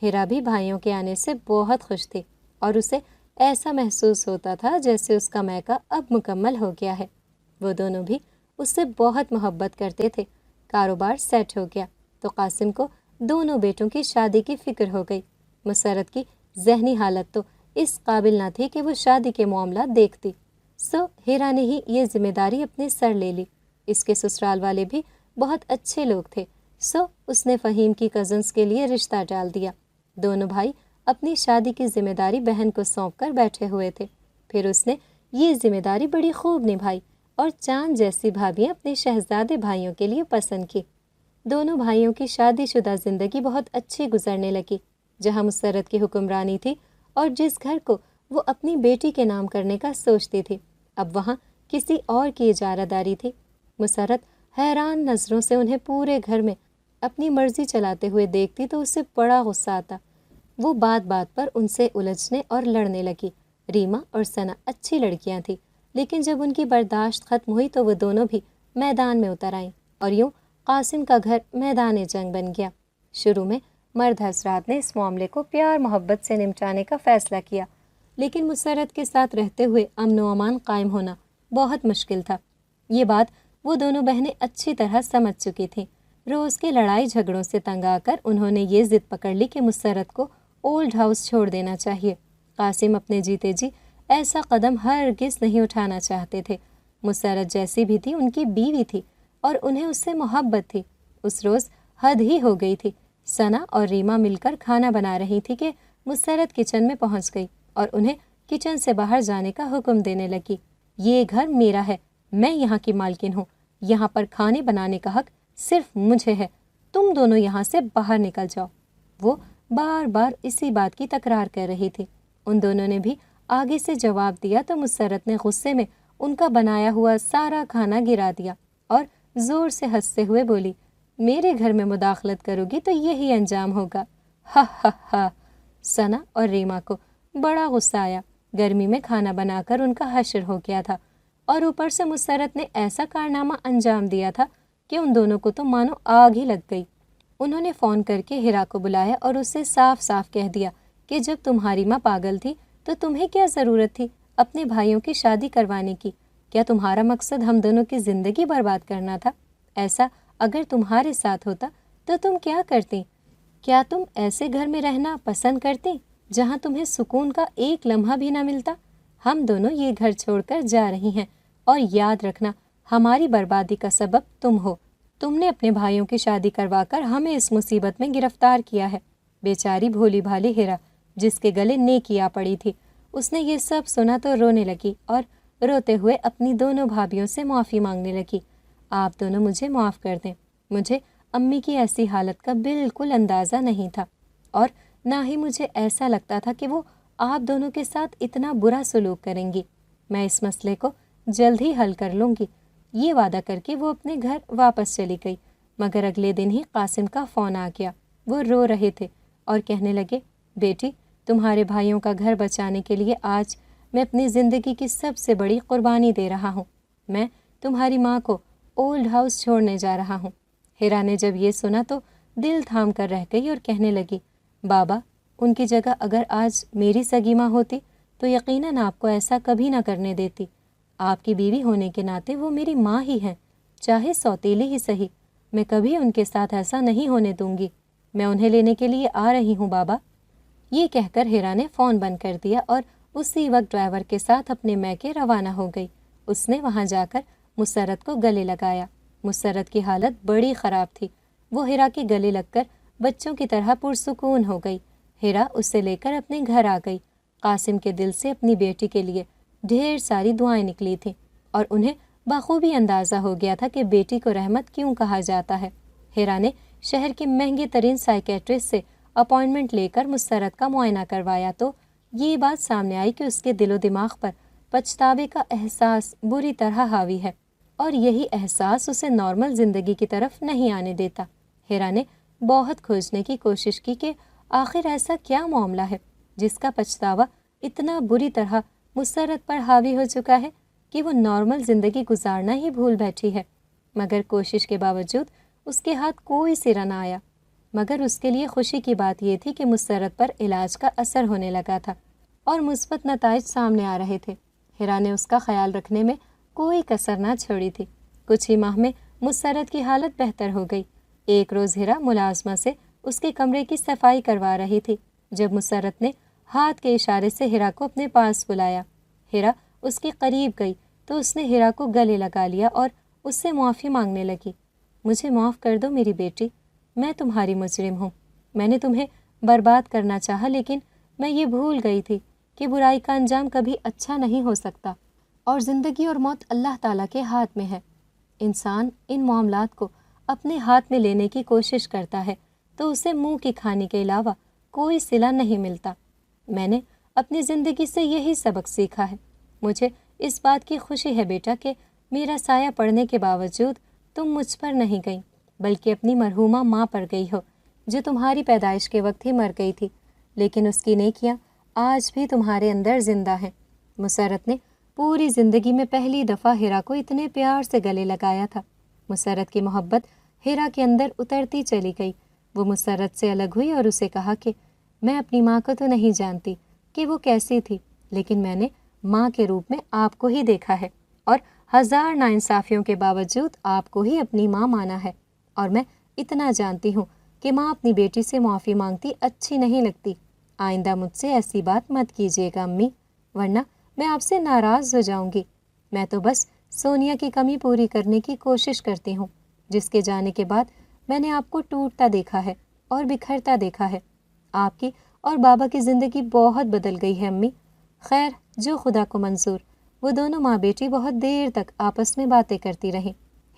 ہیرا بھی بھائیوں کے آنے سے بہت خوش تھی اور اسے ایسا محسوس ہوتا تھا جیسے اس کا میکہ اب مکمل ہو گیا ہے۔ وہ دونوں بھی اس سے بہت محبت کرتے تھے۔ کاروبار سیٹ ہو گیا تو قاسم کو دونوں بیٹوں کی شادی کی فکر ہو گئی۔ مسرت کی ذہنی حالت تو اس قابل نہ تھی کہ وہ شادی کے معاملات دیکھتی، سو ہیرا نے ہی یہ ذمہ داری اپنے سر لے لی۔ اس کے سسرال والے بھی بہت اچھے لوگ تھے، سو اس نے فہیم کی کزنس کے لیے رشتہ ڈال دیا۔ دونوں بھائی اپنی شادی کی ذمہ داری بہن کو سونپ کر بیٹھے ہوئے تھے۔ پھر اس نے یہ ذمہ داری بڑی خوب نبھائی اور چاند جیسی بھابیاں اپنے شہزادے بھائیوں کے لیے پسند کی۔ دونوں بھائیوں کی شادی شدہ زندگی بہت اچھی گزرنے لگی۔ جہاں مسرت کی حکمرانی تھی اور جس گھر کو وہ اپنی بیٹی کے نام کرنے کا سوچتی تھی، اب وہاں کسی اور کی اجارہ داری تھی۔ مسرت حیران نظروں سے انہیں پورے گھر میں اپنی مرضی چلاتے ہوئے دیکھتی تو اسے بڑا غصہ آتا۔ وہ بات بات پر ان سے الجھنے اور لڑنے لگی۔ ریما اور ثنا اچھی لڑکیاں تھیں، لیکن جب ان کی برداشت ختم ہوئی تو وہ دونوں بھی میدان میں اتر آئیں اور یوں قاسم کا گھر میدان جنگ بن گیا۔ شروع میں مرد حضرات نے اس معاملے کو پیار محبت سے نمٹانے کا فیصلہ کیا، لیکن مسرت کے ساتھ رہتے ہوئے امن و امان قائم ہونا بہت مشکل تھا۔ یہ بات وہ دونوں بہنیں اچھی طرح سمجھ چکی تھیں۔ روز کے لڑائی جھگڑوں سے تنگ آ کر انہوں نے یہ ضد پکڑ لی کہ مسرت کو اولڈ ہاؤس چھوڑ دینا چاہیے۔ قاسم اپنے جیتے جی ایسا قدم ہرگز نہیں اٹھانا چاہتے تھے۔ مسرت جیسی بھی تھی ان کی بیوی تھی اور انہیں اس سے محبت تھی۔ اس روز حد ہی ہو گئی تھی۔ ثنا اور ریما مل کر کھانا بنا رہی تھی کہ مسرت کچن میں پہنچ گئی اور انہیں کچن سے باہر جانے کا حکم دینے لگی۔ یہ گھر میرا ہے، میں یہاں کی مالکن ہوں، یہاں پر کھانے بنانے کا حق صرف مجھے ہے، تم دونوں یہاں سے باہر نکل جاؤ۔ وہ بار بار اسی بات کی تکرار کر رہی تھی۔ ان دونوں نے بھی آگے سے جواب دیا تو مسرت نے غصے میں ان کا بنایا ہوا سارا کھانا گرا دیا اور زور سے ہنستے ہوئے بولی، میرے گھر میں مداخلت کرو گی تو یہی انجام ہوگا، ہا ہا ہا۔ ثنا اور ریما کو بڑا غصہ آیا۔ گرمی میں کھانا بنا کر ان کا حشر ہو گیا تھا اور اوپر سے مسرت نے ایسا کارنامہ انجام دیا تھا کہ ان دونوں کو تو مانو آگ ہی لگ گئی۔ انہوں نے فون کر کے ہیرا کو بلایا اور اسے صاف صاف کہہ دیا کہ جب تمہاری ماں پاگل تھی تو تمہیں کیا ضرورت تھی اپنے بھائیوں کی شادی کروانے کی؟ کیا تمہارا مقصد ہم دونوں کی زندگی برباد کرنا تھا؟ ایسا اگر تمہارے ساتھ ہوتا تو تم کیا کرتی؟ کیا تم ایسے گھر میں رہنا پسند کرتی جہاں تمہیں سکون کا ایک لمحہ بھی نہ ملتا؟ ہم دونوں یہ گھر چھوڑ کر جا رہی ہیں اور یاد رکھنا ہماری بربادی کا سبب تم ہو۔ تم نے اپنے بھائیوں کی شادی کروا کر ہمیں اس مصیبت میں گرفتار کیا ہے۔ بیچاری بھولی بھالی ہیرا جس کے گلے نیکی آ پڑی تھی، اس نے یہ سب سنا تو رونے لگی اور روتے ہوئے اپنی دونوں بھابھیوں سے معافی مانگنے لگی۔ آپ دونوں مجھے معاف کر دیں، مجھے امی کی ایسی حالت کا بالکل اندازہ نہیں تھا اور نہ ہی مجھے ایسا لگتا تھا کہ وہ آپ دونوں کے ساتھ اتنا برا سلوک کریں گی۔ میں اس مسئلے کو جلد ہی حل کر لوں گی۔ یہ وعدہ کر کے وہ اپنے گھر واپس چلی گئی، مگر اگلے دن ہی قاسم کا فون آ گیا۔ وہ رو رہے تھے اور کہنے لگے، بیٹی تمہارے بھائیوں کا گھر بچانے کے لیے آج میں اپنی زندگی کی سب سے بڑی قربانی دے رہا ہوں۔ میں تمہاری ماں کو اولڈ ہاؤس چھوڑنے جا رہا ہوں۔ ہیرا نے جب یہ سنا تو دل تھام کر رہ گئی اور کہنے لگی، بابا ان کی جگہ اگر آج میری سگی ماں ہوتی تو یقیناً آپ کو ایسا کبھی نہ کرنے دیتی۔ آپ کی بیوی ہونے کے ناطے وہ میری ماں ہی ہیں، چاہے سوتیلی ہی صحیح۔ میں کبھی ان کے ساتھ ایسا نہیں ہونے دوں گی۔ میں انہیں لینے کے لیے آ رہی ہوں بابا۔ یہ کہہ کر ہیرا نے فون بند کر دیا اور اسی وقت ڈرائیور کے ساتھ اپنے میکے روانہ ہو گئی۔ اس نے وہاں جا کر مسرت کو گلے لگایا۔ مسرت کی حالت بڑی خراب تھی۔ وہ ہیرا کے گلے لگ کر بچوں کی طرح پرسکون ہو گئی۔ ہیرا اسے لے کر اپنے گھر آ گئی۔ قاسم کے دل سے اپنی بیٹی کے لیے ڈھیر ساری دعائیں نکلی تھیں اور انہیں بخوبی اندازہ ہو گیا تھا کہ بیٹی کو رحمت کیوں کہا جاتا ہے۔ ہیرا نے شہر کے مہنگے ترین سائیکیٹرسٹ سے اپائنٹمنٹ لے کر مسرت کا معائنہ کروایا تو یہ بات سامنے آئی کہ اس کے دل و دماغ پر پچھتاوے کا احساس بری طرح حاوی ہے اور یہی احساس اسے نارمل زندگی کی طرف نہیں آنے دیتا۔ ہیرا نے بہت کھوجنے کی کوشش کی کہ آخر ایسا کیا معاملہ ہے جس کا پچھتاوا اتنا بری طرح مسرت پر حاوی ہو چکا ہے کہ وہ نارمل زندگی گزارنا ہی بھول بیٹھی ہے، مگر کوشش کے باوجود اس کے ہاتھ کوئی سرا نہ آیا۔ مگر اس کے لیے خوشی کی بات یہ تھی کہ مسرت پر علاج کا اثر ہونے لگا تھا اور مثبت نتائج سامنے آ رہے تھے۔ ہیرا نے اس کا خیال رکھنے میں کوئی کسر نہ چھوڑی تھی۔ کچھ ہی ماہ میں مسرت کی حالت بہتر ہو گئی۔ ایک روز ہیرا ملازمہ سے اس کے کمرے کی صفائی کروا رہی تھی جب مسرت نے ہاتھ کے اشارے سے ہیرا کو اپنے پاس بلایا۔ ہیرا اس کے قریب گئی تو اس نے ہیرا کو گلے لگا لیا اور اس سے معافی مانگنے لگی۔ مجھے معاف کر دو میری بیٹی، میں تمہاری مجرم ہوں۔ میں نے تمہیں برباد کرنا چاہا لیکن میں یہ بھول گئی تھی کہ برائی کا انجام کبھی اچھا نہیں ہو سکتا اور زندگی اور موت اللہ تعالیٰ کے ہاتھ میں ہے۔ انسان ان معاملات کو اپنے ہاتھ میں لینے کی کوشش کرتا ہے تو اسے منہ کی کھانے کے علاوہ کوئی صلہ نہیں ملتا۔ میں نے اپنی زندگی سے یہی سبق سیکھا ہے۔ مجھے اس بات کی خوشی ہے بیٹا کہ میرا سایہ پڑنے کے باوجود تم مجھ پر نہیں گئیں بلکہ اپنی مرحومہ ماں پر گئی ہو جو تمہاری پیدائش کے وقت ہی مر گئی تھی، لیکن اس کی نیکیاں آج بھی تمہارے اندر زندہ ہیں۔ مسرت نے پوری زندگی میں پہلی دفعہ ہیرا کو اتنے پیار سے گلے لگایا تھا۔ مسرت کی محبت ہیرا کے اندر اترتی چلی گئی۔ وہ مسرت سے الگ ہوئی اور اسے کہا کہ میں اپنی ماں کو تو نہیں جانتی کہ وہ کیسی تھی، لیکن میں نے ماں کے روپ میں آپ کو ہی دیکھا ہے اور ہزار ناانصافیوں کے باوجود آپ کو ہی اپنی ماں مانا ہے، اور میں اتنا جانتی ہوں کہ ماں اپنی بیٹی سے معافی مانگتی اچھی نہیں لگتی۔ آئندہ مجھ سے ایسی بات مت کیجیے گا امی، ورنہ میں آپ سے ناراض ہو جاؤں گی۔ میں تو بس سونیا کی کمی پوری کرنے کی کوشش کرتی ہوں، جس کے جانے کے بعد میں نے آپ کو ٹوٹتا دیکھا ہے اور بکھرتا دیکھا ہے۔ آپ کی اور بابا کی زندگی بہت بدل گئی ہے امی۔ خیر جو خدا کو منظور۔ وہ دونوں ماں بیٹی بہت دیر تک آپس میں باتیں کرتی رہیں۔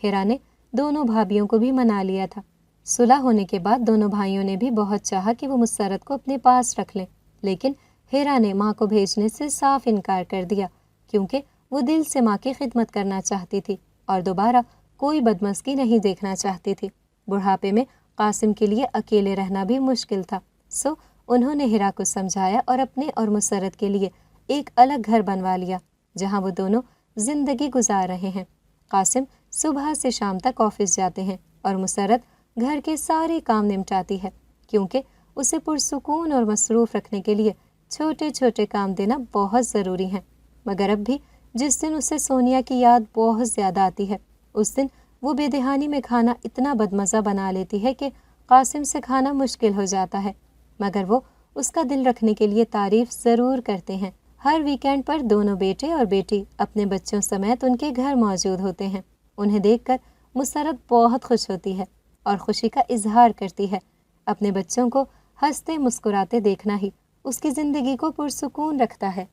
ہیرا نے دونوں بھابھیوں کو بھی منا لیا تھا۔ صلح ہونے کے بعد دونوں بھائیوں نے بھی بہت چاہا کہ وہ مسرت کو اپنے پاس رکھ لیں، لیکن ہیرا نے ماں کو بھیجنے سے صاف انکار کر دیا کیونکہ وہ دل سے ماں کی خدمت کرنا چاہتی تھی اور دوبارہ کوئی بدمزگی نہیں دیکھنا چاہتی تھی۔ بڑھاپے میں قاسم کے لیے اکیلے رہنا بھی مشکل تھا، سو انہوں نے ہیرا کو سمجھایا اور اپنے اور مسرت کے لیے ایک الگ گھر بنوا لیا جہاں وہ دونوں زندگی گزار رہے ہیں۔ قاسم صبح سے شام تک آفس جاتے ہیں اور مسرت گھر کے سارے کام نمٹاتی ہے، کیونکہ اسے پرسکون اور مصروف رکھنے کے لیے چھوٹے چھوٹے کام دینا بہت ضروری ہیں۔ مگر اب بھی جس دن اسے سونیا کی یاد بہت زیادہ آتی ہے، اس دن وہ بے دہانی میں کھانا اتنا بدمزہ بنا لیتی ہے کہ قاسم سے کھانا مشکل ہو جاتا ہے، مگر وہ اس کا دل رکھنے کے لیے تعریف ضرور کرتے ہیں۔ ہر ویکینڈ پر دونوں بیٹے اور بیٹی اپنے بچوں سمیت ان کے گھر موجود ہوتے ہیں۔ انہیں دیکھ کر مسرت بہت خوش ہوتی ہے اور خوشی کا اظہار کرتی ہے۔ اپنے بچوں کو ہنستے مسکراتے دیکھنا ہی اس کی زندگی کو پرسکون رکھتا ہے۔